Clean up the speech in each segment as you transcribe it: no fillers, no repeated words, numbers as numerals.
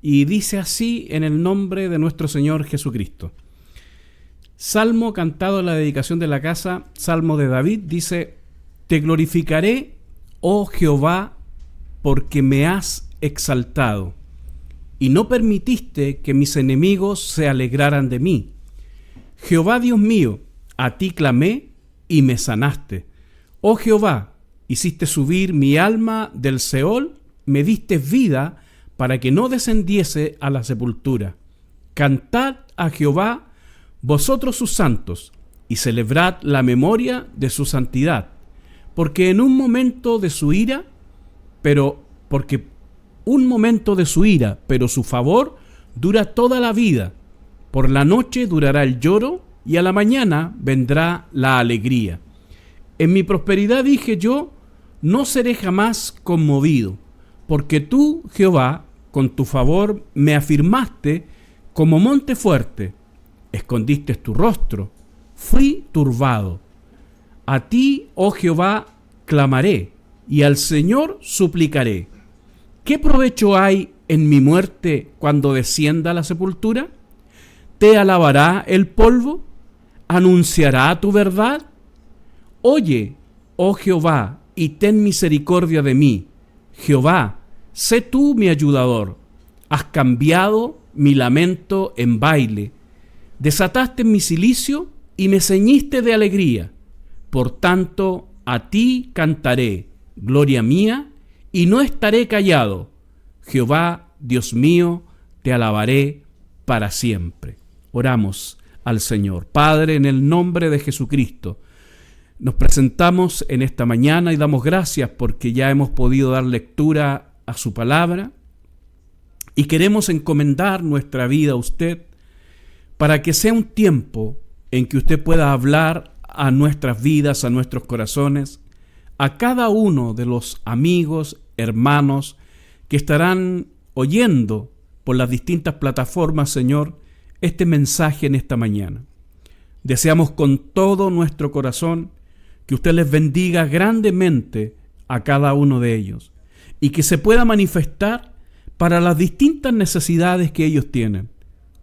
y dice así en el nombre de nuestro Señor Jesucristo. Salmo cantado en la dedicación de la casa, Salmo de David, dice: Te glorificaré, oh Jehová, porque me has exaltado, y no permitiste que mis enemigos se alegraran de mí. Jehová Dios mío, a ti clamé y me sanaste. Oh Jehová, hiciste subir mi alma del Seol, me diste vida para que no descendiese a la sepultura. Cantad a Jehová, vosotros sus santos, y celebrad la memoria de su santidad, porque un momento de su ira, pero su favor dura toda la vida. Por la noche durará el lloro, y a la mañana vendrá la alegría. En mi prosperidad dije yo, no seré jamás conmovido, porque tú, Jehová, con tu favor me afirmaste como monte fuerte. Escondiste tu rostro, fui turbado. A ti, oh Jehová, clamaré, y al Señor suplicaré. ¿Qué provecho hay en mi muerte cuando descienda a la sepultura? ¿Te alabará el polvo? ¿Anunciará tu verdad? Oye, oh Jehová, y ten misericordia de mí. Jehová, sé tú mi ayudador. Has cambiado mi lamento en baile. Desataste mi cilicio y me ceñiste de alegría. Por tanto, a ti cantaré, gloria mía, y no estaré callado. Jehová, Dios mío, te alabaré para siempre. Oramos al Señor. Padre, en el nombre de Jesucristo, nos presentamos en esta mañana y damos gracias porque ya hemos podido dar lectura a su palabra y queremos encomendar nuestra vida a usted para que sea un tiempo en que usted pueda hablar a nuestras vidas, a nuestros corazones, a cada uno de los amigos, hermanos que estarán oyendo por las distintas plataformas, Señor, este mensaje en esta mañana. Deseamos con todo nuestro corazón que usted les bendiga grandemente a cada uno de ellos y que se pueda manifestar para las distintas necesidades que ellos tienen.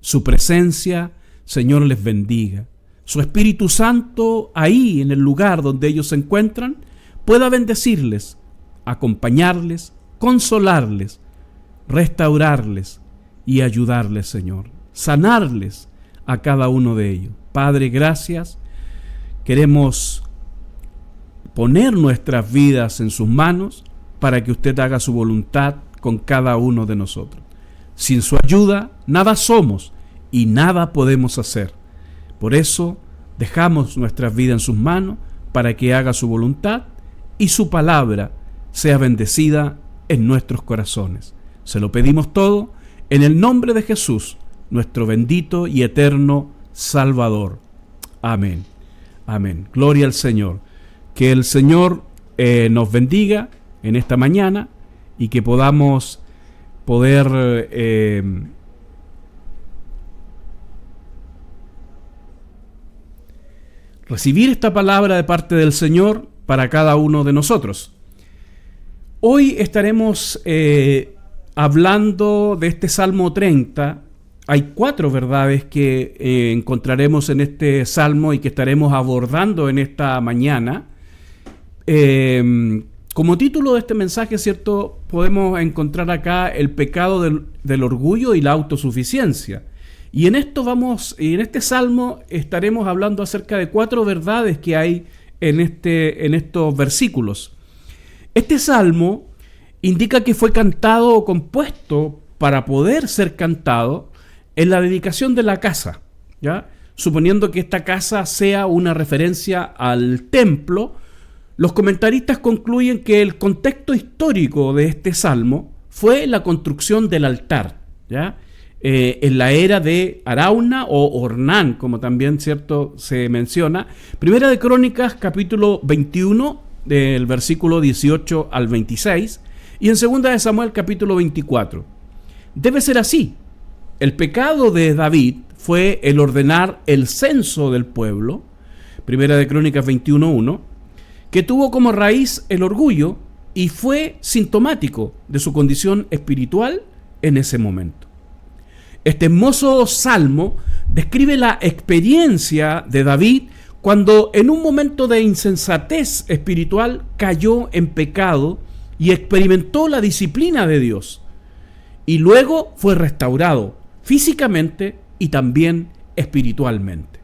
Su presencia, Señor, les bendiga. Su Espíritu Santo, ahí en el lugar donde ellos se encuentran, pueda bendecirles, acompañarles, consolarles, restaurarles y ayudarles, Señor. Sanarles a cada uno de ellos. Padre, gracias. Queremos poner nuestras vidas en sus manos para que usted haga su voluntad con cada uno de nosotros. Sin su ayuda, nada somos y nada podemos hacer. Por eso, dejamos nuestras vidas en sus manos para que haga su voluntad y su palabra sea bendecida en nuestros corazones. Se lo pedimos todo en el nombre de Jesús, nuestro bendito y eterno Salvador. Amén. Amén. Gloria al Señor. Que el Señor nos bendiga en esta mañana y que podamos recibir esta palabra de parte del Señor para cada uno de nosotros. Hoy estaremos hablando de este Salmo 30. Hay 4 verdades que encontraremos en este Salmo y que estaremos abordando en esta mañana. Como título de este mensaje, ¿cierto?, podemos encontrar acá el pecado del orgullo y la autosuficiencia. Y en este Salmo estaremos hablando acerca de 4 verdades que hay en estos versículos. Este Salmo indica que fue cantado o compuesto para poder ser cantado en la dedicación de la casa, ¿ya? Suponiendo que esta casa sea una referencia al templo, los comentaristas concluyen que el contexto histórico de este salmo fue la construcción del altar, ¿ya? En la era de Arauna o Ornán, como también, ¿cierto?, se menciona. Primera de Crónicas, capítulo 21, del versículo 18 al 26, y en Segunda de Samuel, capítulo 24. Debe ser así. El pecado de David fue el ordenar el censo del pueblo, Primera de Crónicas 21:1, que tuvo como raíz el orgullo y fue sintomático de su condición espiritual en ese momento. Este hermoso salmo describe la experiencia de David cuando en un momento de insensatez espiritual cayó en pecado y experimentó la disciplina de Dios. Y luego fue restaurado físicamente y también espiritualmente.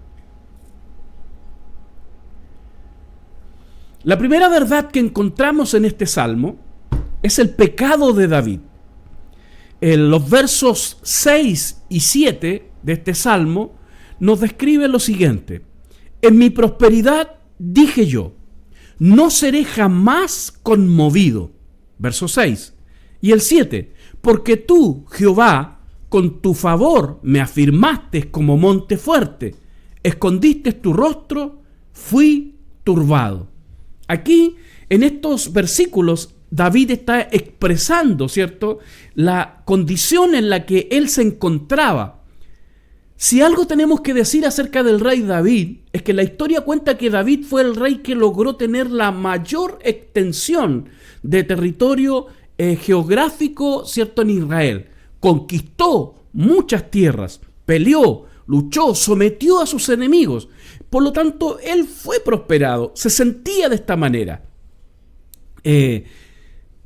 La primera verdad que encontramos en este salmo es el pecado de David. En los versos 6 y 7 de este salmo nos describe lo siguiente: en mi prosperidad dije yo, no seré jamás conmovido. Verso 6. Y el 7, porque tú, Jehová, con tu favor me afirmaste como monte fuerte, escondiste tu rostro, fui turbado. Aquí, en estos versículos, David está expresando, ¿cierto?, la condición en la que él se encontraba. Si algo tenemos que decir acerca del rey David, es que la historia cuenta que David fue el rey que logró tener la mayor extensión de territorio geográfico, ¿cierto?, en Israel. Conquistó muchas tierras, peleó, luchó, sometió a sus enemigos. Por lo tanto, él fue prosperado, se sentía de esta manera.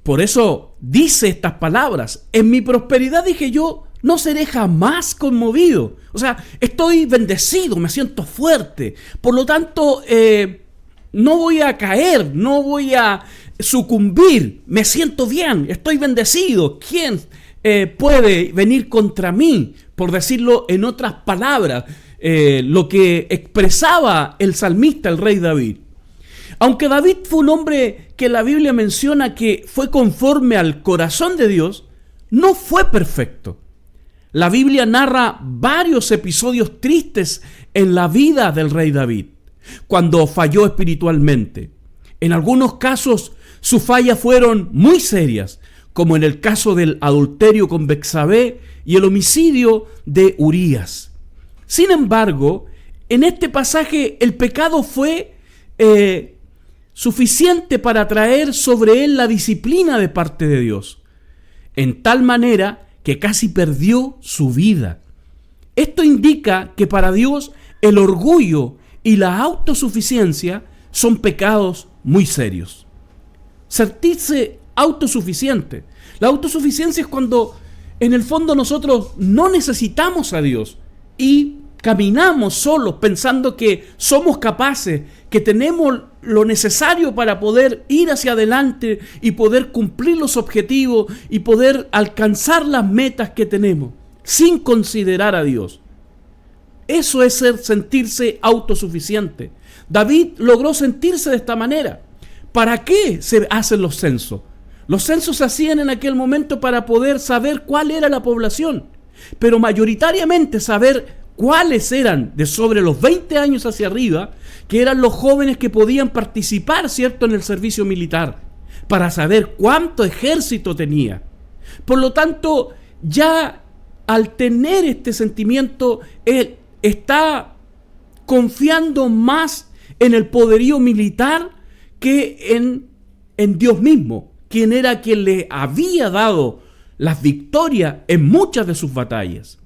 Por eso dice estas palabras: en mi prosperidad dije yo, no seré jamás conmovido. O sea, estoy bendecido, me siento fuerte. Por lo tanto, no voy a caer, no voy a sucumbir. Me siento bien, estoy bendecido. ¿Quién puede venir contra mí? Por decirlo en otras palabras, lo que expresaba el salmista, el rey David. Aunque David fue un hombre que la Biblia menciona que fue conforme al corazón de Dios, no fue perfecto. La Biblia narra varios episodios tristes en la vida del rey David, cuando falló espiritualmente. En algunos casos, sus fallas fueron muy serias, como en el caso del adulterio con Betsabé y el homicidio de Urías. Sin embargo, en este pasaje el pecado fue suficiente para traer sobre él la disciplina de parte de Dios, en tal manera que casi perdió su vida. Esto indica que para Dios el orgullo y la autosuficiencia son pecados muy serios. Sentirse autosuficiente. La autosuficiencia es cuando en el fondo nosotros no necesitamos a Dios y caminamos solos pensando que somos capaces, que tenemos lo necesario para poder ir hacia adelante y poder cumplir los objetivos y poder alcanzar las metas que tenemos, sin considerar a Dios. Eso es sentirse autosuficiente. David logró sentirse de esta manera. ¿Para qué se hacen los censos? Los censos se hacían en aquel momento para poder saber cuál era la población, pero mayoritariamente saber cuáles eran de sobre los 20 años hacia arriba, que eran los jóvenes que podían participar, ¿cierto?, en el servicio militar, para saber cuánto ejército tenía. Por lo tanto, ya al tener este sentimiento, él está confiando más en el poderío militar que en Dios mismo, quien era quien le había dado las victorias en muchas de sus batallas.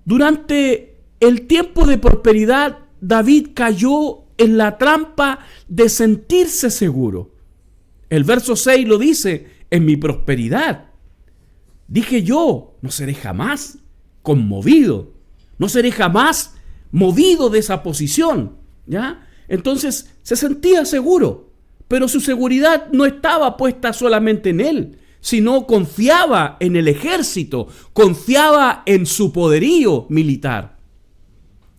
Durante el tiempo de prosperidad, David cayó en la trampa de sentirse seguro. El verso 6 lo dice: en mi prosperidad dije yo, no seré jamás conmovido, no seré jamás movido de esa posición, ¿ya? Entonces se sentía seguro, pero su seguridad no estaba puesta solamente en él, sino confiaba en el ejército, confiaba en su poderío militar.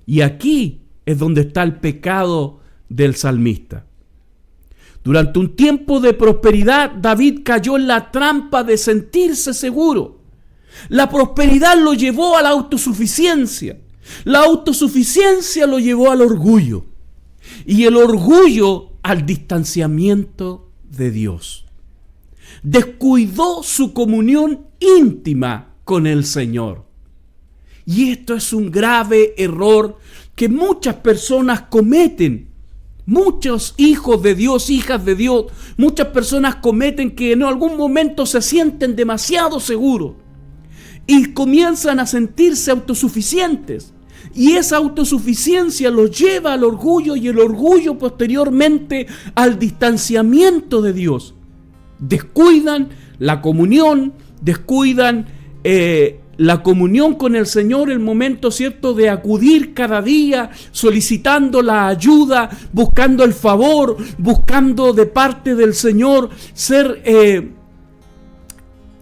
Y aquí es donde está el pecado del salmista. Durante un tiempo de prosperidad, David cayó en la trampa de sentirse seguro. La prosperidad lo llevó a la autosuficiencia. La autosuficiencia lo llevó al orgullo. Y el orgullo al distanciamiento de Dios. Descuidó su comunión íntima con el Señor. Y esto es un grave error que muchas personas cometen. Muchos hijos de Dios, hijas de Dios, muchas personas cometen que en algún momento se sienten demasiado seguros. y comienzan a sentirse autosuficientes. Y esa autosuficiencia los lleva al orgullo y el orgullo posteriormente al distanciamiento de Dios. Descuidan la comunión, descuidan la comunión con el Señor, el momento, ¿cierto?, de acudir cada día solicitando la ayuda, buscando el favor, buscando de parte del Señor ser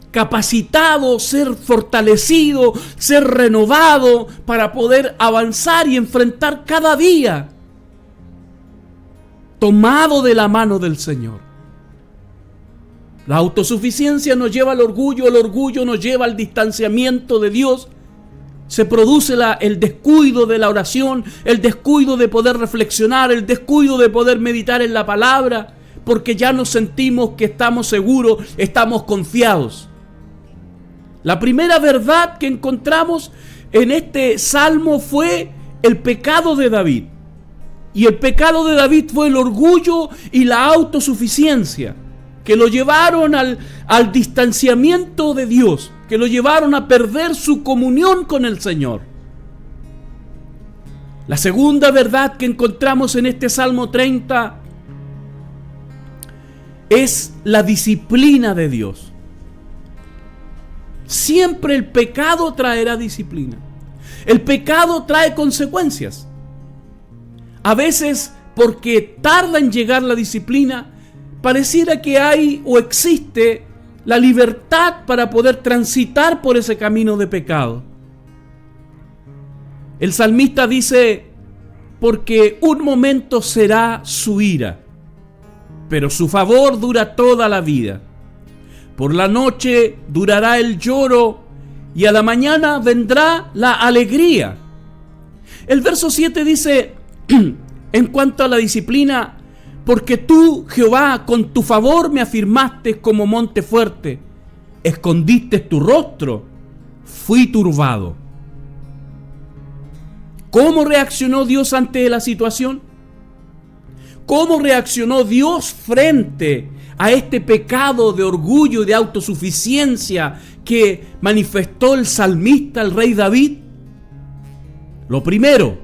capacitado, ser fortalecido, ser renovado para poder avanzar y enfrentar cada día, tomado de la mano del Señor. La autosuficiencia nos lleva al orgullo, el orgullo nos lleva al distanciamiento de Dios. Se produce el descuido de la oración, el descuido de poder reflexionar, el descuido de poder meditar en la palabra, porque ya nos sentimos que estamos seguros, estamos confiados. La primera verdad que encontramos en este salmo fue el pecado de David. Y el pecado de David fue el orgullo y la autosuficiencia, que lo llevaron al distanciamiento de Dios, que lo llevaron a perder su comunión con el Señor. La segunda verdad que encontramos en este Salmo 30 es la disciplina de Dios. Siempre el pecado traerá disciplina. El pecado trae consecuencias. A veces, porque tarda en llegar la disciplina, pareciera que hay o existe la libertad para poder transitar por ese camino de pecado. El salmista dice: porque un momento será su ira, pero su favor dura toda la vida. Por la noche durará el lloro y a la mañana vendrá la alegría. El verso 7 dice, en cuanto a la disciplina: porque tú, Jehová, con tu favor me afirmaste como monte fuerte, escondiste tu rostro, fui turbado. ¿Cómo reaccionó Dios ante la situación? ¿Cómo reaccionó Dios frente a este pecado de orgullo y de autosuficiencia que manifestó el salmista, el rey David? Lo primero,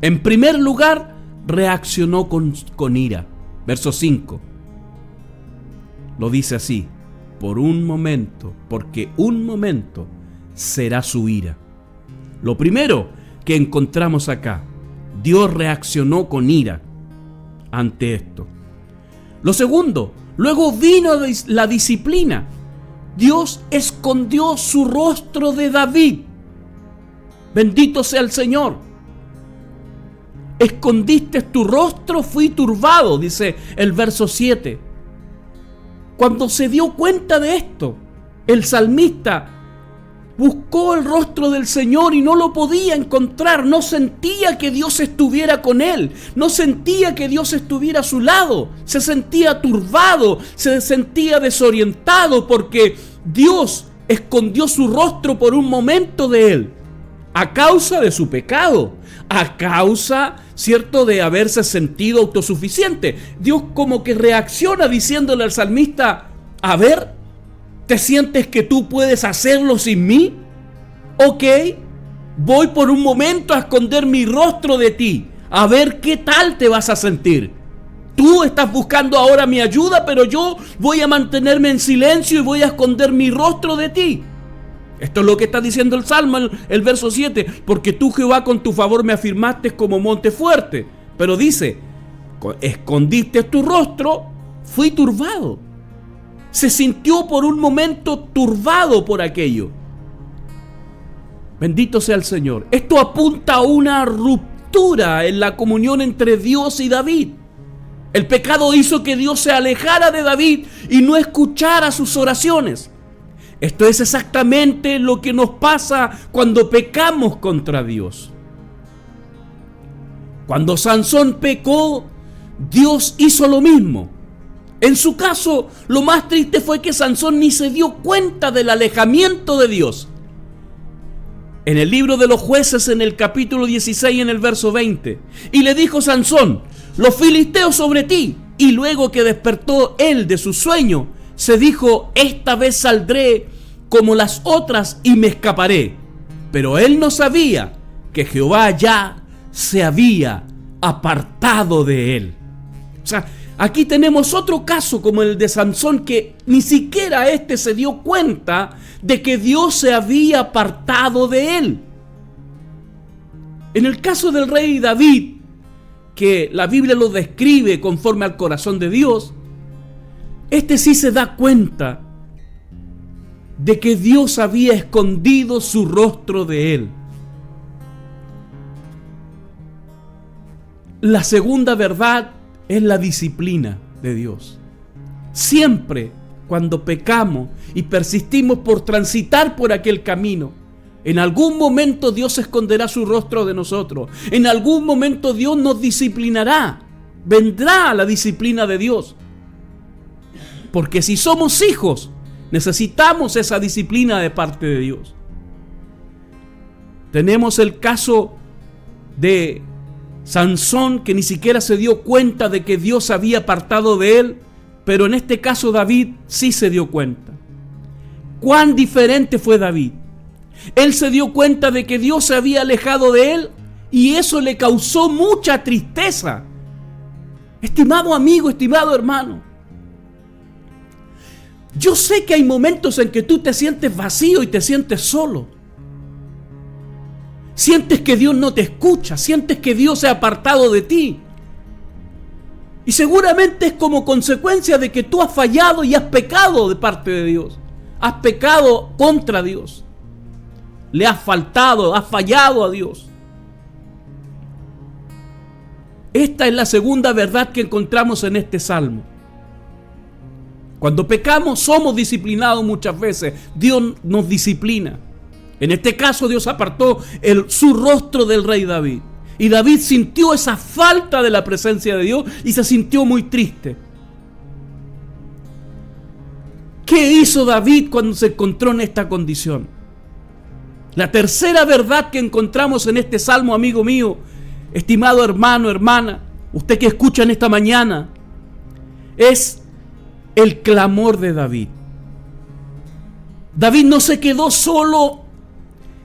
en primer lugar, reaccionó con ira. Verso 5 lo dice así: por un momento, porque un momento será su ira. Lo primero que encontramos acá, Dios reaccionó con ira ante esto. Lo segundo, luego vino la disciplina. Dios escondió su rostro de David. Bendito sea el Señor. Escondiste tu rostro, fui turbado, dice el verso 7. Cuando se dio cuenta de esto, el salmista buscó el rostro del Señor y no lo podía encontrar. No sentía que Dios estuviera con él, no sentía que Dios estuviera a su lado. Se sentía turbado, se sentía desorientado porque Dios escondió su rostro por un momento de él, a causa de su pecado, a causa, ¿cierto?, de haberse sentido autosuficiente. Dios como que reacciona diciéndole al salmista: a ver, ¿te sientes que tú puedes hacerlo sin mí? Ok, voy por un momento a esconder mi rostro de ti, a ver qué tal te vas a sentir. Tú estás buscando ahora mi ayuda, pero yo voy a mantenerme en silencio y voy a esconder mi rostro de ti. Esto es lo que está diciendo el Salmo, el verso 7. Porque tú, Jehová, con tu favor me afirmaste como monte fuerte. Pero dice: escondiste tu rostro, fui turbado. Se sintió por un momento turbado por aquello. Bendito sea el Señor. Esto apunta a una ruptura en la comunión entre Dios y David. El pecado hizo que Dios se alejara de David y no escuchara sus oraciones. Esto es exactamente lo que nos pasa cuando pecamos contra Dios. Cuando Sansón pecó, Dios hizo lo mismo. En su caso, lo más triste fue que Sansón ni se dio cuenta del alejamiento de Dios. En el libro de los Jueces, en el capítulo 16, en el verso 20, y le dijo Sansón: los filisteos sobre ti. Y luego que despertó él de su sueño, se dijo: esta vez saldré como las otras y me escaparé. Pero él no sabía que Jehová ya se había apartado de él. O sea, aquí tenemos otro caso como el de Sansón, que ni siquiera este se dio cuenta de que Dios se había apartado de él. En el caso del rey David, que la Biblia lo describe conforme al corazón de Dios, este sí se da cuenta de que Dios había escondido su rostro de él. La segunda verdad es la disciplina de Dios. Siempre cuando pecamos y persistimos por transitar por aquel camino, en algún momento Dios esconderá su rostro de nosotros. En algún momento Dios nos disciplinará. Vendrá la disciplina de Dios. Porque si somos hijos, necesitamos esa disciplina de parte de Dios. Tenemos el caso de Sansón, que ni siquiera se dio cuenta de que Dios había apartado de él, pero en este caso David sí se dio cuenta. ¿Cuán diferente fue David? Él se dio cuenta de que Dios se había alejado de él y eso le causó mucha tristeza. Estimado amigo, estimado hermano, yo sé que hay momentos en que tú te sientes vacío y te sientes solo. Sientes que Dios no te escucha, sientes que Dios se ha apartado de ti. Y seguramente es como consecuencia de que tú has fallado y has pecado de parte de Dios. Has pecado contra Dios. Le has faltado, has fallado a Dios. Esta es la segunda verdad que encontramos en este salmo. Cuando pecamos somos disciplinados muchas veces. Dios nos disciplina. En este caso Dios apartó su rostro del rey David. Y David sintió esa falta de la presencia de Dios y se sintió muy triste. ¿Qué hizo David cuando se encontró en esta condición? La tercera verdad que encontramos en este salmo, amigo mío, estimado hermano, hermana, usted que escucha en esta mañana, es el clamor de David. David no se quedó solo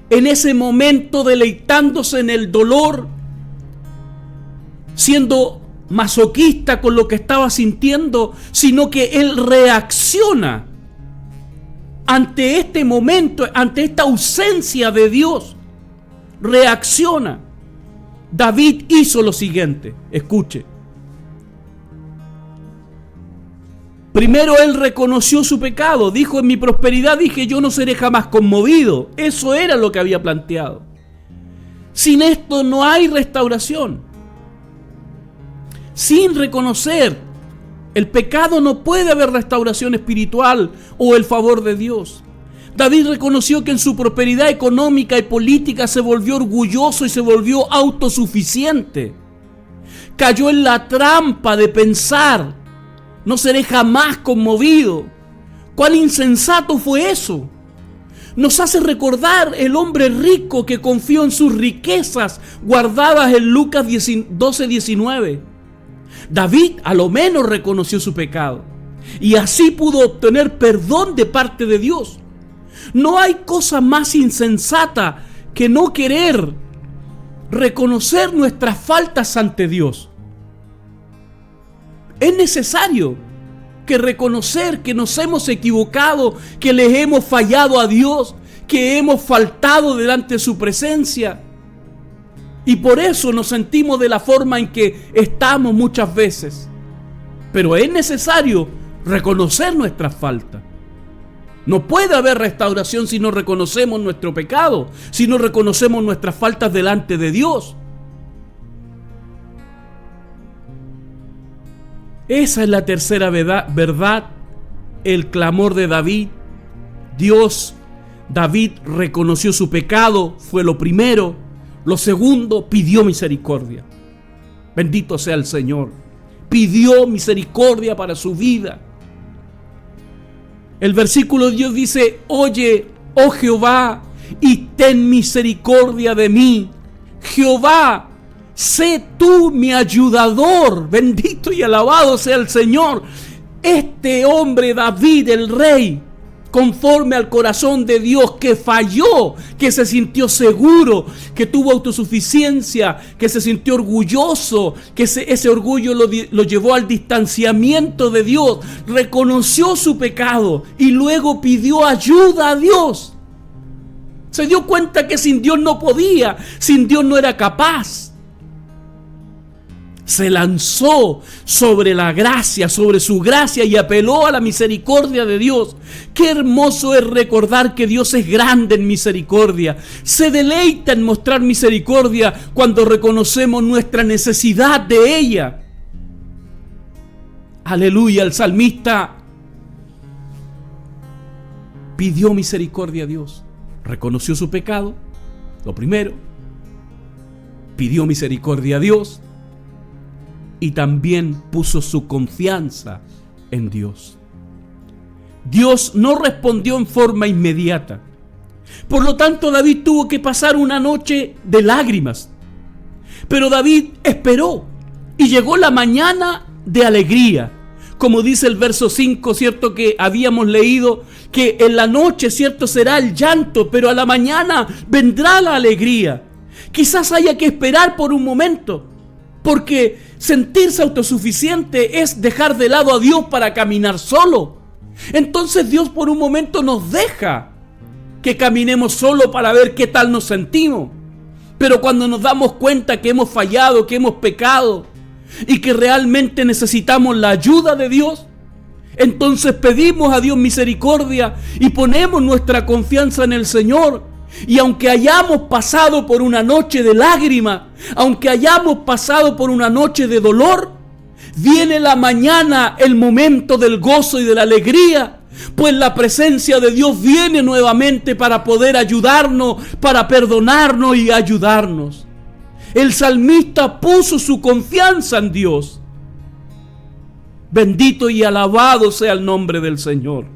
en ese momento deleitándose en el dolor, siendo masoquista con lo que estaba sintiendo, sino que él reacciona ante este momento, ante esta ausencia de Dios. Reacciona. David hizo lo siguiente, escuche. Primero él reconoció su pecado, dijo: en mi prosperidad dije, yo no seré jamás conmovido. Eso era lo que había planteado. Sin esto no hay restauración. Sin reconocer el pecado no puede haber restauración espiritual o el favor de Dios. David reconoció que en su prosperidad económica y política se volvió orgulloso y se volvió autosuficiente. Cayó en la trampa de pensar: no seré jamás conmovido. ¿Cuán insensato fue eso? Nos hace recordar el hombre rico que confió en sus riquezas guardadas en Lucas 12:19. David a lo menos reconoció su pecado y así pudo obtener perdón de parte de Dios. No hay cosa más insensata que no querer reconocer nuestras faltas ante Dios. Es necesario que reconocer que nos hemos equivocado, que le hemos fallado a Dios, que hemos faltado delante de su presencia. Y por eso nos sentimos de la forma en que estamos muchas veces. Pero es necesario reconocer nuestras faltas. No puede haber restauración si no reconocemos nuestro pecado, si no reconocemos nuestras faltas delante de Dios. Esa es la tercera verdad, el clamor de David. David reconoció su pecado, fue lo primero. Lo segundo, pidió misericordia. Bendito sea el Señor. Pidió misericordia para su vida. El versículo de Dios dice: oye, oh Jehová, y ten misericordia de mí. Jehová, sé tú mi ayudador. Bendito y alabado sea el Señor. Este hombre David, el rey, conforme al corazón de Dios, que falló, que se sintió seguro, que tuvo autosuficiencia, que se sintió orgulloso, que ese orgullo lo llevó al distanciamiento de Dios, reconoció su pecado y luego pidió ayuda a Dios. Se dio cuenta que sin Dios no podía, sin Dios no era capaz. Se lanzó sobre la gracia, sobre su gracia, y apeló a la misericordia de Dios. Qué hermoso es recordar que Dios es grande en misericordia. Se deleita en mostrar misericordia cuando reconocemos nuestra necesidad de ella. Aleluya, el salmista pidió misericordia a Dios. Reconoció su pecado, lo primero. Pidió misericordia a Dios. Y también puso su confianza en Dios. Dios no respondió en forma inmediata. Por lo tanto, David tuvo que pasar una noche de lágrimas. Pero David esperó y llegó la mañana de alegría. Como dice el verso 5, ¿cierto? Que habíamos leído que en la noche, ¿cierto? Será el llanto, pero a la mañana vendrá la alegría. Quizás haya que esperar por un momento, porque sentirse autosuficiente es dejar de lado a Dios para caminar solo. Entonces Dios por un momento nos deja que caminemos solo para ver qué tal nos sentimos. Pero cuando nos damos cuenta que hemos fallado, que hemos pecado y que realmente necesitamos la ayuda de Dios, entonces pedimos a Dios misericordia y ponemos nuestra confianza en el Señor. Y aunque hayamos pasado por una noche de lágrimas, aunque hayamos pasado por una noche de dolor, viene la mañana, el momento del gozo y de la alegría, pues la presencia de Dios viene nuevamente para poder ayudarnos, para perdonarnos y ayudarnos. El salmista puso su confianza en Dios. Bendito y alabado sea el nombre del Señor.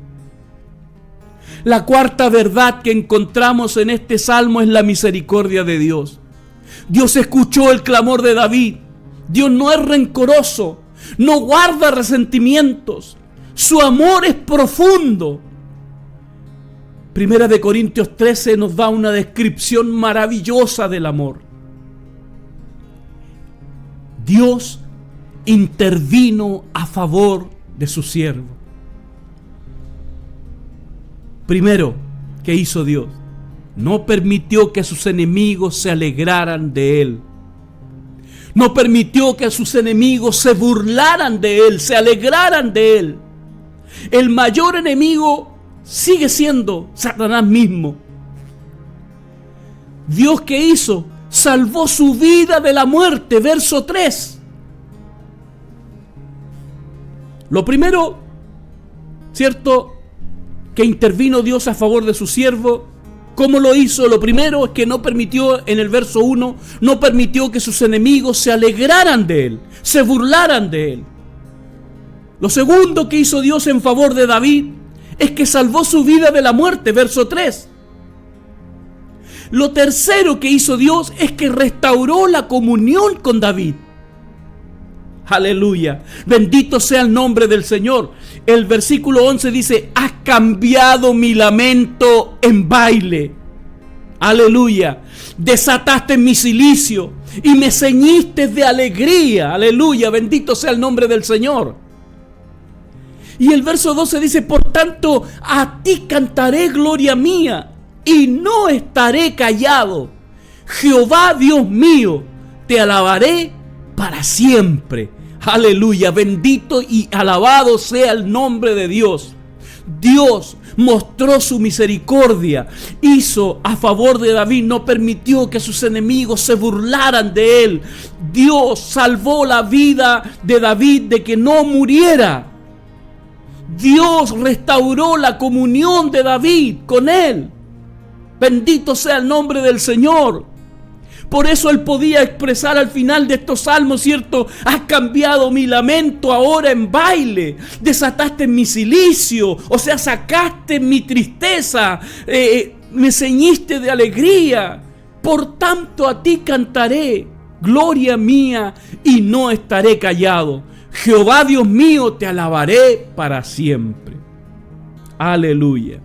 La cuarta verdad que encontramos en este salmo es la misericordia de Dios. Dios escuchó el clamor de David. Dios no es rencoroso, no guarda resentimientos. Su amor es profundo. Primera de Corintios 13 nos da una descripción maravillosa del amor. Dios intervino a favor de su siervo. Primero, ¿qué hizo Dios? No permitió que sus enemigos se alegraran de él. No permitió que sus enemigos se burlaran de él, se alegraran de él. El mayor enemigo sigue siendo Satanás mismo. Dios, ¿qué hizo? Salvó su vida de la muerte, verso 3. Lo primero, ¿cierto?, que intervino Dios a favor de su siervo. ¿Cómo lo hizo? Lo primero es que no permitió, en el verso 1, no permitió que sus enemigos se alegraran de él, se burlaran de él. Lo segundo que hizo Dios en favor de David es que salvó su vida de la muerte, verso 3. Lo tercero que hizo Dios es que restauró la comunión con David. Aleluya, bendito sea el nombre del Señor. El versículo 11 dice: has cambiado mi lamento en baile. Aleluya, desataste mi cilicio y me ceñiste de alegría. Aleluya, bendito sea el nombre del Señor. Y el verso 12 dice: por tanto a ti cantaré gloria mía y no estaré callado. Jehová Dios mío, te alabaré para siempre. Aleluya, bendito y alabado sea el nombre de Dios. Dios mostró su misericordia, hizo a favor de David, no permitió que sus enemigos se burlaran de él. Dios salvó la vida de David de que no muriera. Dios restauró la comunión de David con él. Bendito sea el nombre del Señor. Por eso él podía expresar al final de estos salmos, ¿cierto? Has cambiado mi lamento ahora en baile. Desataste mi cilicio, o sea, sacaste mi tristeza. Me ceñiste de alegría. Por tanto a ti cantaré, gloria mía, y no estaré callado. Jehová Dios mío, te alabaré para siempre. Aleluya.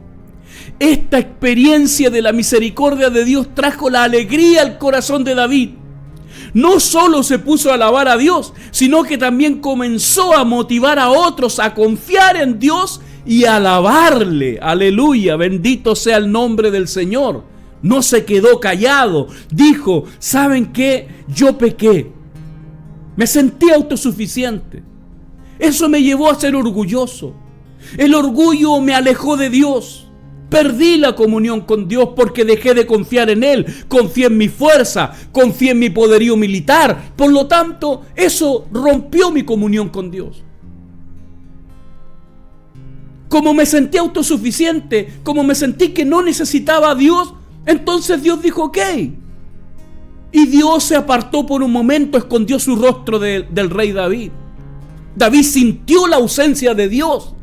Esta experiencia de la misericordia de Dios trajo la alegría al corazón de David. No solo se puso a alabar a Dios, sino que también comenzó a motivar a otros a confiar en Dios y a alabarle. Aleluya, bendito sea el nombre del Señor. No se quedó callado. Dijo, ¿saben qué? Yo pequé. Me sentí autosuficiente. Eso me llevó a ser orgulloso. El orgullo me alejó de Dios. Perdí la comunión con Dios porque dejé de confiar en Él. Confié en mi fuerza, confié en mi poderío militar. Por lo tanto, eso rompió mi comunión con Dios. Como me sentí autosuficiente, como me sentí que no necesitaba a Dios, entonces Dios dijo, ok. Y Dios se apartó por un momento, escondió su rostro del rey David. David sintió la ausencia de Dios.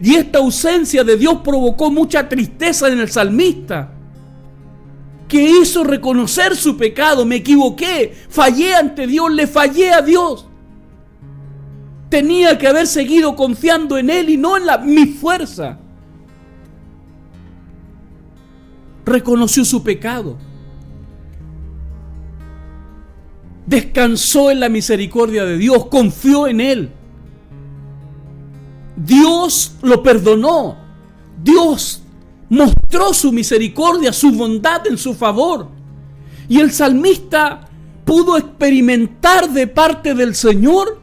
Y esta ausencia de Dios provocó mucha tristeza en el salmista, que hizo reconocer su pecado. Me equivoqué, fallé ante Dios, le fallé a Dios. Tenía que haber seguido confiando en Él y no en mi fuerza. Reconoció su pecado. Descansó en la misericordia de Dios, confió en Él. Dios lo perdonó. Dios mostró su misericordia, su bondad en su favor. Y el salmista pudo experimentar de parte del Señor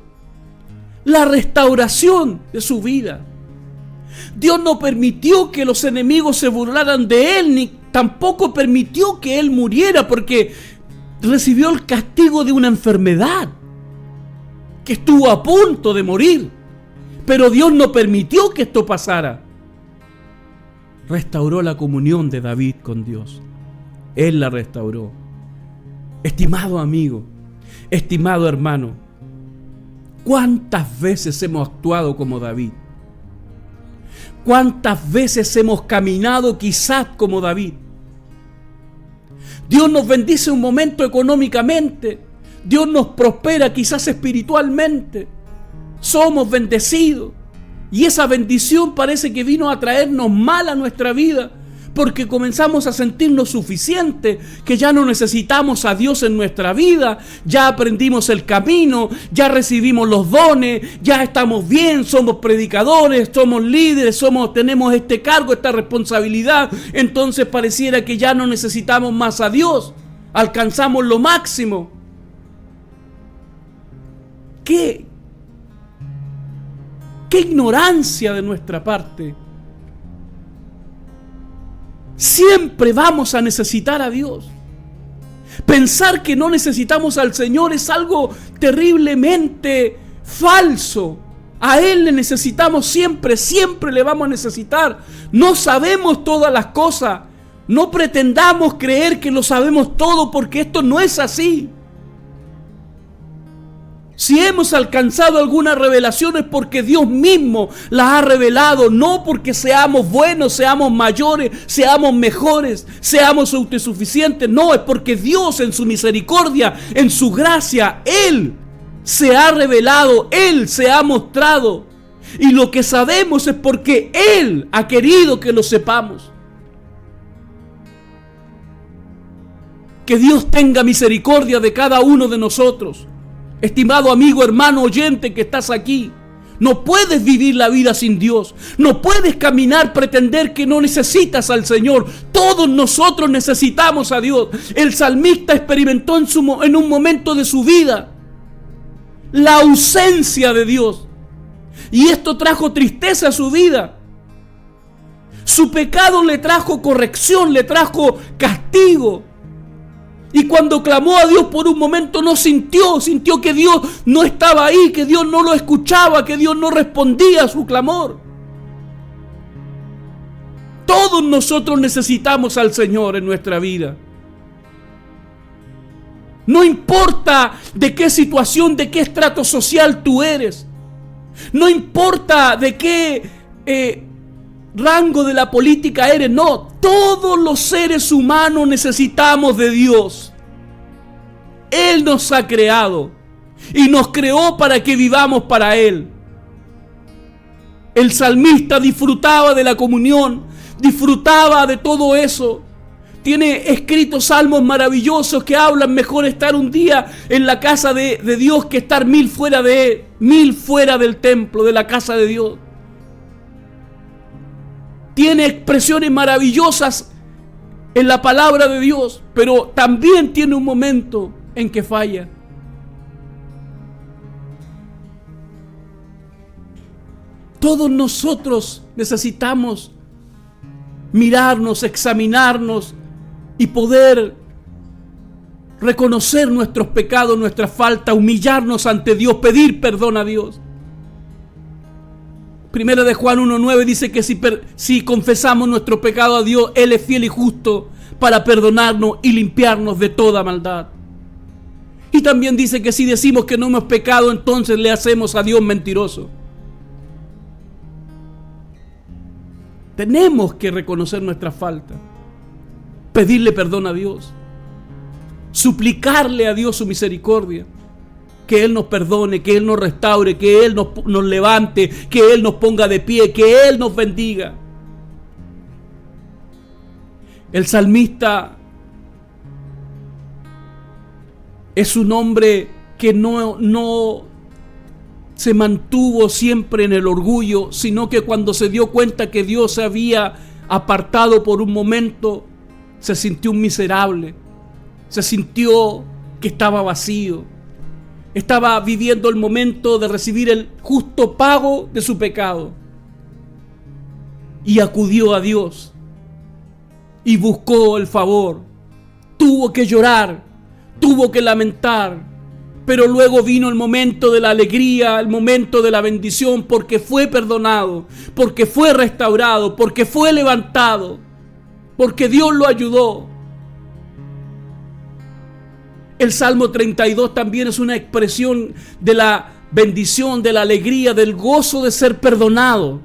la restauración de su vida. Dios no permitió que los enemigos se burlaran de él, ni tampoco permitió que él muriera, porque recibió el castigo de una enfermedad que estuvo a punto de morir. Pero Dios no permitió que esto pasara. Restauró la comunión de David con Dios. Él la restauró. Estimado amigo, estimado hermano, ¿cuántas veces hemos actuado como David? ¿Cuántas veces hemos caminado quizás como David? Dios nos bendice un momento económicamente. Dios nos prospera quizás espiritualmente. Somos bendecidos. Y esa bendición parece que vino a traernos mal a nuestra vida, porque comenzamos a sentirnos suficientes, que ya no necesitamos a Dios en nuestra vida, ya aprendimos el camino, ya recibimos los dones, ya estamos bien, somos predicadores, somos líderes, tenemos este cargo, esta responsabilidad. Entonces pareciera que ya no necesitamos más a Dios, alcanzamos lo máximo. ¿Qué ignorancia de nuestra parte! Siempre vamos a necesitar a Dios. Pensar que no necesitamos al Señor es algo terriblemente falso. A Él le necesitamos siempre, siempre le vamos a necesitar. No sabemos todas las cosas. No pretendamos creer que lo sabemos todo, porque esto no es así. Si hemos alcanzado alguna revelación es porque Dios mismo las ha revelado, no porque seamos buenos, seamos mayores, seamos mejores, seamos autosuficientes. No, es porque Dios en su misericordia, en su gracia, Él se ha revelado, Él se ha mostrado. Y lo que sabemos es porque Él ha querido que lo sepamos. Que Dios tenga misericordia de cada uno de nosotros. Estimado amigo, hermano, oyente que estás aquí, no puedes vivir la vida sin Dios. No puedes caminar, pretender que no necesitas al Señor. Todos nosotros necesitamos a Dios. El salmista experimentó en un momento de su vida la ausencia de Dios. Y esto trajo tristeza a su vida. Su pecado le trajo corrección, le trajo castigo. Y cuando clamó a Dios por un momento sintió que Dios no estaba ahí, que Dios no lo escuchaba, que Dios no respondía a su clamor. Todos nosotros necesitamos al Señor en nuestra vida. No importa de qué situación, de qué estrato social tú eres. No importa de qué rango de la política eres. No, todos los seres humanos necesitamos de Dios. Él nos ha creado y nos creó para que vivamos para Él. El salmista disfrutaba de la comunión, disfrutaba de todo eso. Tiene escritos salmos maravillosos que hablan mejor estar un día en la casa de Dios que estar 1000 fuera del templo, de la casa de Dios. Tiene expresiones maravillosas en la palabra de Dios, pero también tiene un momento en que falla. Todos nosotros necesitamos mirarnos, examinarnos y poder reconocer nuestros pecados, nuestra falta, humillarnos ante Dios, pedir perdón a Dios. Primera de Juan 1:9 dice que si confesamos nuestro pecado a Dios, Él es fiel y justo para perdonarnos y limpiarnos de toda maldad. Y también dice que si decimos que no hemos pecado, entonces le hacemos a Dios mentiroso. Tenemos que reconocer nuestra falta, pedirle perdón a Dios, suplicarle a Dios su misericordia, que Él nos perdone, que Él nos restaure, que Él nos levante, que Él nos ponga de pie, que Él nos bendiga. El salmista es un hombre que no se mantuvo siempre en el orgullo, sino que cuando se dio cuenta que Dios se había apartado por un momento, se sintió un miserable, se sintió que estaba vacío, estaba viviendo el momento de recibir el justo pago de su pecado, y acudió a Dios y buscó el favor. Tuvo que llorar, tuvo que lamentar, pero luego vino el momento de la alegría, el momento de la bendición, porque fue perdonado, porque fue restaurado, porque fue levantado, porque Dios lo ayudó. El Salmo 32 también es una expresión de la bendición, de la alegría, del gozo de ser perdonado.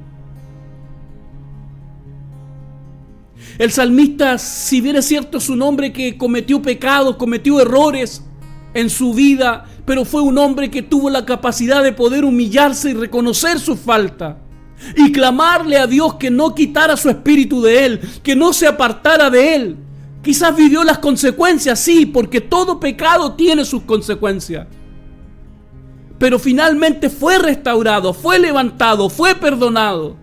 El salmista, si bien es cierto, es un hombre que cometió pecados, cometió errores en su vida, pero fue un hombre que tuvo la capacidad de poder humillarse y reconocer su falta y clamarle a Dios que no quitara su espíritu de él, que no se apartara de él. Quizás vivió las consecuencias, sí, porque todo pecado tiene sus consecuencias, pero finalmente fue restaurado, fue levantado, fue perdonado.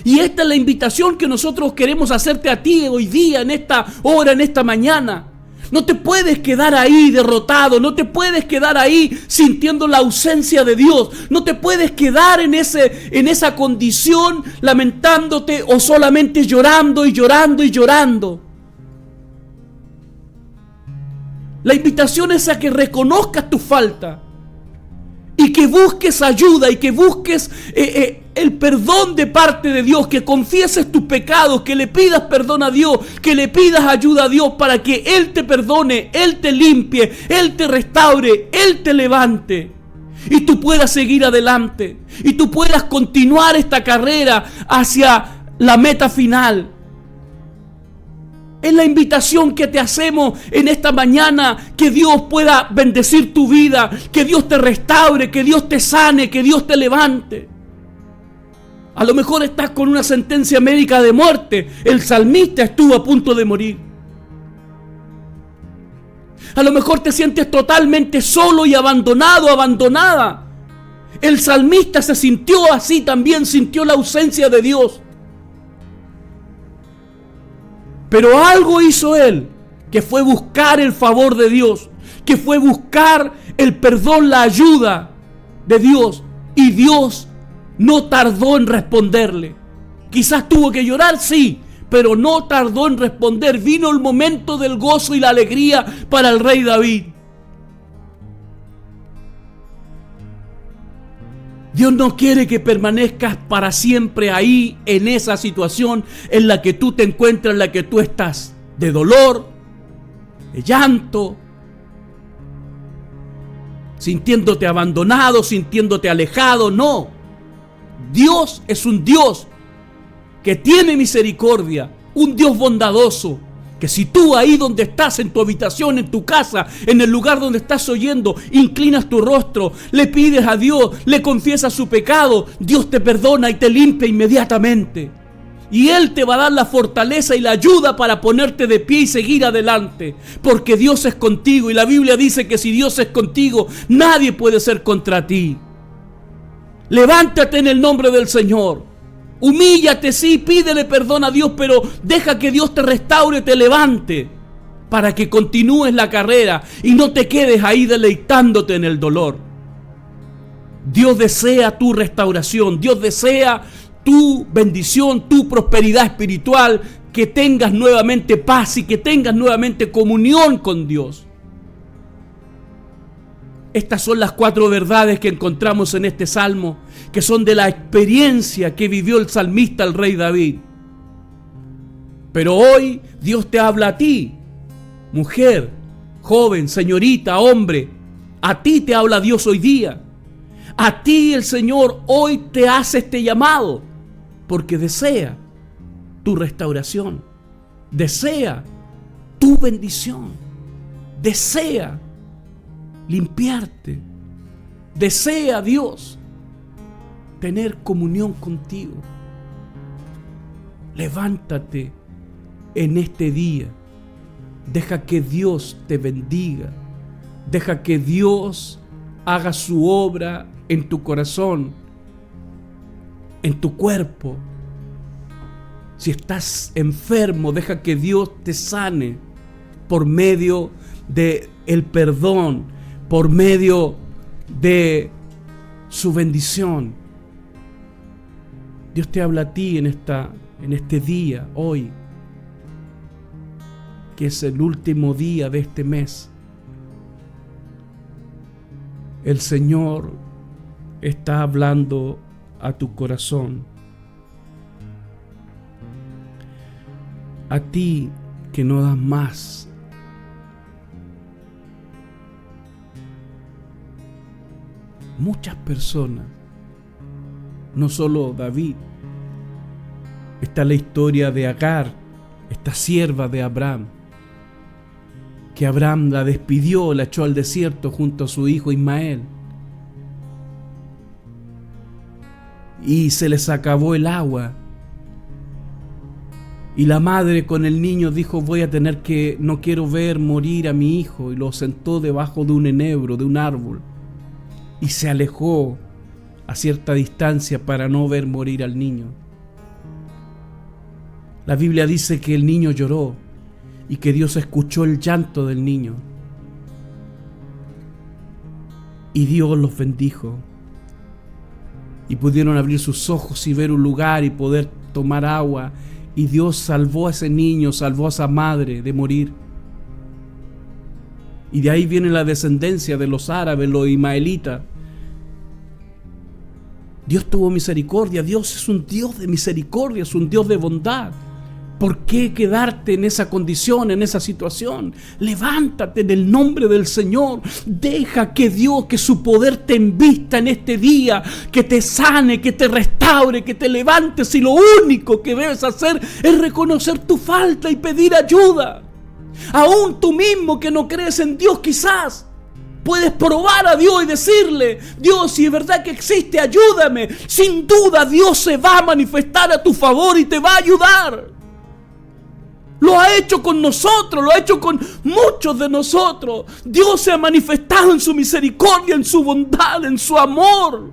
Y esta es la invitación que nosotros queremos hacerte a ti hoy día, en esta hora, en esta mañana. No te puedes quedar ahí derrotado, no te puedes quedar ahí sintiendo la ausencia de Dios, no te puedes quedar en esa condición lamentándote o solamente llorando y llorando y llorando. La invitación es a que reconozcas tu falta y que busques ayuda y que busques el perdón de parte de Dios, que confieses tus pecados, que le pidas perdón a Dios, que le pidas ayuda a Dios para que Él te perdone, Él te limpie, Él te restaure, Él te levante y tú puedas seguir adelante y tú puedas continuar esta carrera hacia la meta final. Es la invitación que te hacemos en esta mañana, que Dios pueda bendecir tu vida, que Dios te restaure, que Dios te sane, que Dios te levante. A lo mejor estás con una sentencia médica de muerte. El salmista estuvo a punto de morir. A lo mejor te sientes totalmente solo y abandonado, abandonada. El salmista se sintió así también, sintió la ausencia de Dios. Pero algo hizo él, que fue buscar el favor de Dios, que fue buscar el perdón, la ayuda de Dios. Y Dios no tardó en responderle. Quizás tuvo que llorar, sí, pero no tardó en responder. Vino el momento del gozo y la alegría para el rey David. Dios no quiere que permanezcas para siempre ahí, en esa situación en la que tú te encuentras, en la que tú estás, de dolor, de llanto, sintiéndote abandonado, sintiéndote alejado. No, Dios es un Dios que tiene misericordia, un Dios bondadoso, Que si tú ahí donde estás, en tu habitación, en tu casa, en el lugar donde estás oyendo, inclinas tu rostro, le pides a Dios, le confiesas su pecado, Dios te perdona y te limpia inmediatamente. Y Él te va a dar la fortaleza y la ayuda para ponerte de pie y seguir adelante. Porque Dios es contigo y la Biblia dice que si Dios es contigo, nadie puede ser contra ti. Levántate en el nombre del Señor. Humíllate, sí, pídele perdón a Dios, pero deja que Dios te restaure, te levante, para que continúes la carrera y no te quedes ahí deleitándote en el dolor. Dios desea tu restauración, Dios desea tu bendición, tu prosperidad espiritual, que tengas nuevamente paz y que tengas nuevamente comunión con Dios. Estas son las 4 verdades que encontramos en este salmo, que son de la experiencia que vivió el salmista, el rey David. Pero hoy Dios te habla a ti, mujer, joven, señorita, hombre. A ti te habla Dios hoy día. A ti el Señor hoy te hace este llamado, porque desea tu restauración, desea tu bendición, desea limpiarte, desea Dios tener comunión contigo. Levántate en este día, deja que Dios te bendiga, deja que Dios haga su obra en tu corazón, en tu cuerpo. Si estás enfermo, deja que Dios te sane por medio de el perdón, por medio de su bendición. Dios te habla a ti en este día, hoy, que es el último día de este mes. El Señor está hablando a tu corazón. A ti que no das más. Muchas personas, no solo David, está la historia de Agar, esta sierva de Abraham, que Abraham la despidió, la echó al desierto junto a su hijo Ismael, y se les acabó el agua, y la madre con el niño dijo: no quiero ver morir a mi hijo, y lo sentó debajo de un enebro, de un árbol, y se alejó a cierta distancia para no ver morir al niño. La Biblia dice que el niño lloró y que Dios escuchó el llanto del niño. Y Dios los bendijo. Y pudieron abrir sus ojos y ver un lugar y poder tomar agua. Y Dios salvó a ese niño, salvó a esa madre de morir. Y de ahí viene la descendencia de los árabes, los ismaelitas. Dios tuvo misericordia. Dios es un Dios de misericordia, es un Dios de bondad. ¿Por qué quedarte en esa condición, en esa situación? Levántate en el nombre del Señor. Deja que Dios, que su poder te invista en este día, que te sane, que te restaure, que te levantes. Y lo único que debes hacer es reconocer tu falta y pedir ayuda. Aún tú mismo que no crees en Dios, quizás puedes probar a Dios y decirle: Dios, si es verdad que existe, ayúdame. Sin duda Dios se va a manifestar a tu favor y te va a ayudar. Lo ha hecho con nosotros, lo ha hecho con muchos de nosotros. Dios se ha manifestado en su misericordia, en su bondad, en su amor.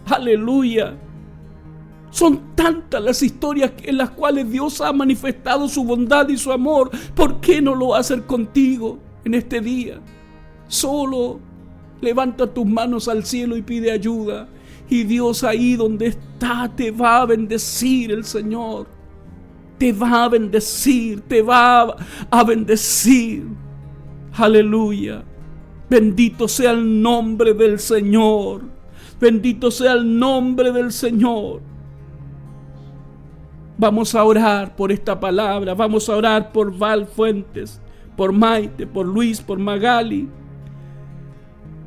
Aleluya. Son tantas las historias en las cuales Dios ha manifestado su bondad y su amor. ¿Por qué no lo va a hacer contigo en este día? Solo levanta tus manos al cielo y pide ayuda. Y Dios, ahí donde está, te va a bendecir el Señor. Te va a bendecir, te va a bendecir. Aleluya. Bendito sea el nombre del Señor. Bendito sea el nombre del Señor. Vamos a orar por esta palabra. Vamos a orar por Val Fuentes, por Maite, por Luis, por Magali,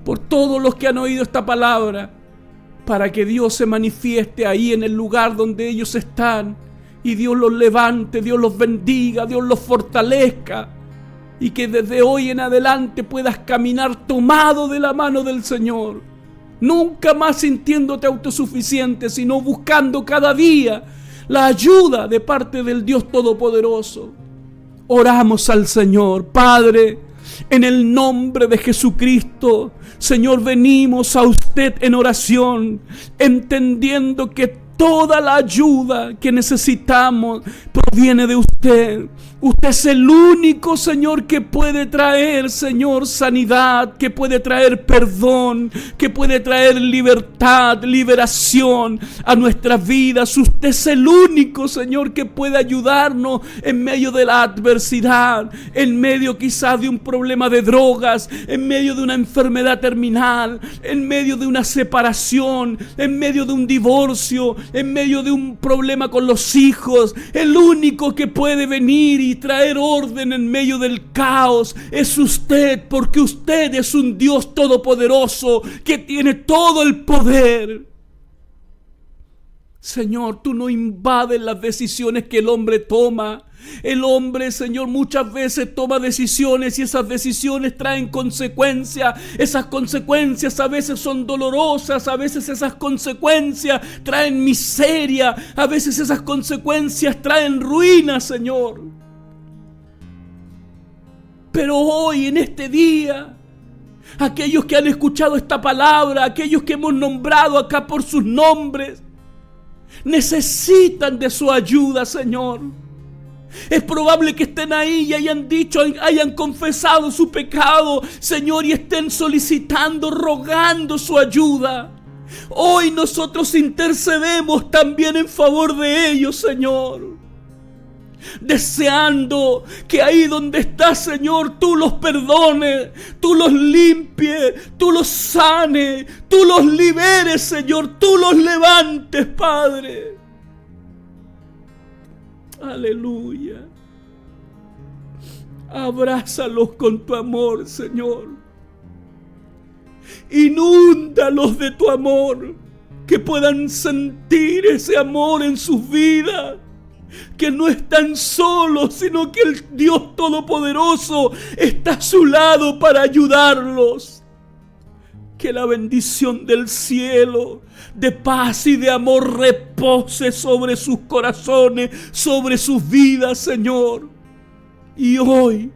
por todos los que han oído esta palabra, para que Dios se manifieste ahí en el lugar donde ellos están. Y Dios los levante, Dios los bendiga, Dios los fortalezca. Y que desde hoy en adelante puedas caminar tomado de la mano del Señor. Nunca más sintiéndote autosuficiente, sino buscando cada día la ayuda de parte del Dios Todopoderoso. Oramos al Señor. Padre, en el nombre de Jesucristo, Señor, venimos a usted en oración, entendiendo que toda la ayuda que necesitamos proviene de usted. Usted es el único, Señor, que puede traer, Señor, sanidad, que puede traer perdón, que puede traer libertad, liberación a nuestras vidas. Usted es el único, Señor, que puede ayudarnos en medio de la adversidad, en medio quizás de un problema de drogas, en medio de una enfermedad terminal, en medio de una separación, en medio de un divorcio, en medio de un problema con los hijos. El único que puede venir y traer orden en medio del caos es usted, porque usted es un Dios todopoderoso que tiene todo el poder. Señor, tú no invades las decisiones que el hombre toma. El hombre, Señor, muchas veces toma decisiones y esas decisiones traen consecuencias. Esas consecuencias a veces son dolorosas, a veces esas consecuencias traen miseria, a veces esas consecuencias traen ruina, Señor. Pero hoy, en este día, aquellos que han escuchado esta palabra, aquellos que hemos nombrado acá por sus nombres, necesitan de su ayuda, Señor. Es probable que estén ahí y hayan dicho, hayan confesado su pecado, Señor, y estén solicitando, rogando su ayuda. Hoy nosotros intercedemos también en favor de ellos, Señor, deseando que ahí donde estás, Señor, tú los perdones, tú los limpies, tú los sanes, tú los liberes, Señor, tú los levantes, Padre. Aleluya. Abrázalos con tu amor, Señor. Inúndalos de tu amor, que puedan sentir ese amor en sus vidas, que no están solos, sino que el Dios Todopoderoso está a su lado para ayudarlos. Que la bendición del cielo, de paz y de amor, repose sobre sus corazones, sobre sus vidas, Señor. Y hoy,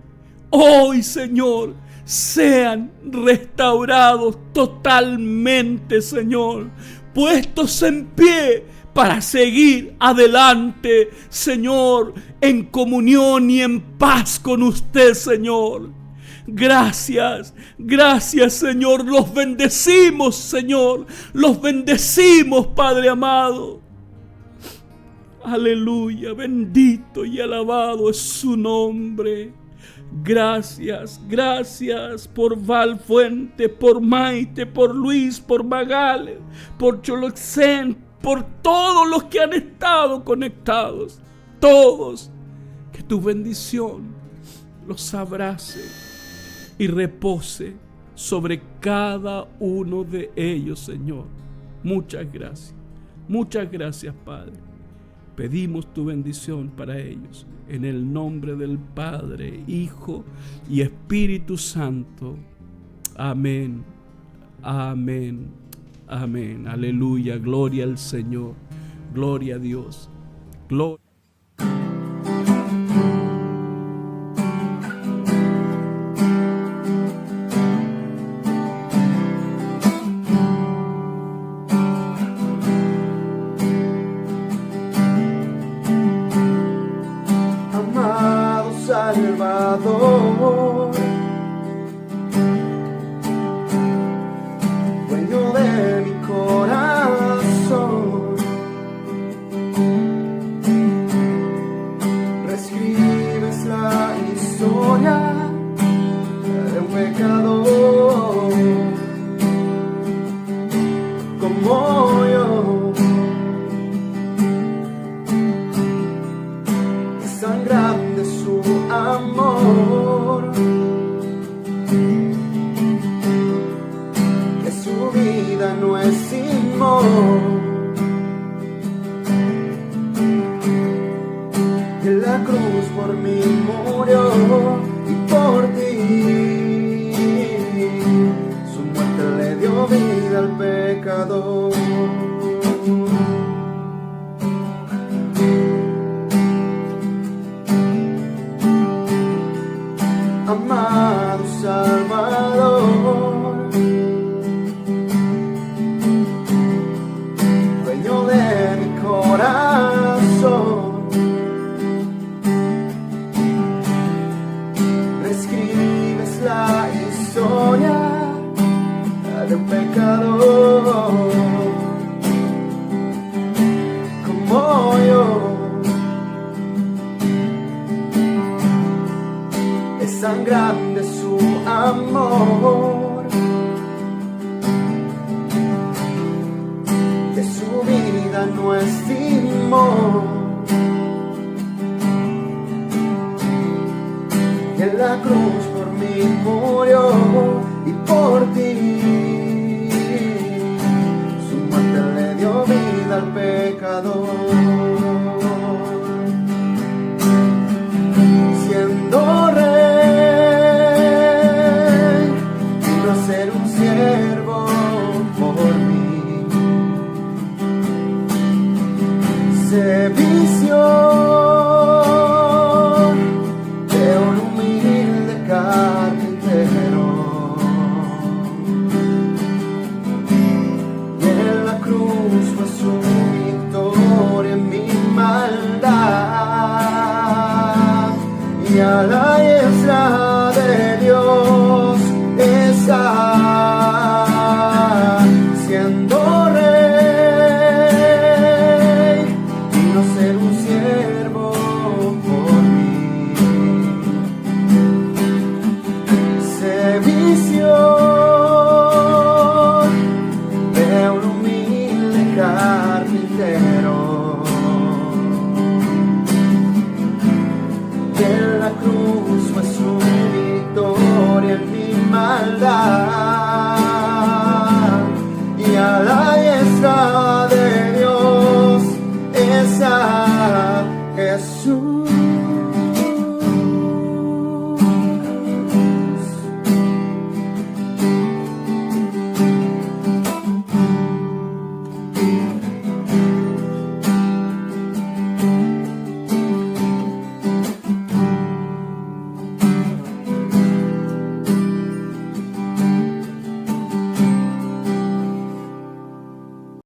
Señor, sean restaurados totalmente, Señor, puestos en pie para seguir adelante, Señor, en comunión y en paz con usted, Señor. Gracias, Señor. Los bendecimos, Señor. Los bendecimos, Padre amado. Aleluya, bendito y alabado es su nombre. Gracias por Val Fuente, por Maite, por Luis, por Magal, por Choloxén, por todos los que han estado conectados. Todos, que tu bendición los abrace y repose sobre cada uno de ellos, Señor. Muchas gracias, Padre. Pedimos tu bendición para ellos, en el nombre del Padre, Hijo y Espíritu Santo. Amén, amén, amén. Aleluya, gloria al Señor, gloria a Dios, gloria. Salvador, dueño de mi corazón, reescribes la historia de un pecador como yo. Es tan grande su amor, que su vida no es inmóvil. amado Salvador, dueño de mi corazón. Reescribes la historia de un pecador como yo. Es tan grande su amor, que su vida no estimó, y en la cruz por mí murió y por ti. Su muerte le dio vida al pecador. Siendo rey, vino a ser un siervo por mí. Se vistió de un humilde carpintero, y en la cruz fue su victoria en mi maldad. Y a la diestra de Dios está, siendo rey, vino a ser un siervo por mí. Se vistió de un humilde carpintero, en la cruz fue su victoria en mi maldad.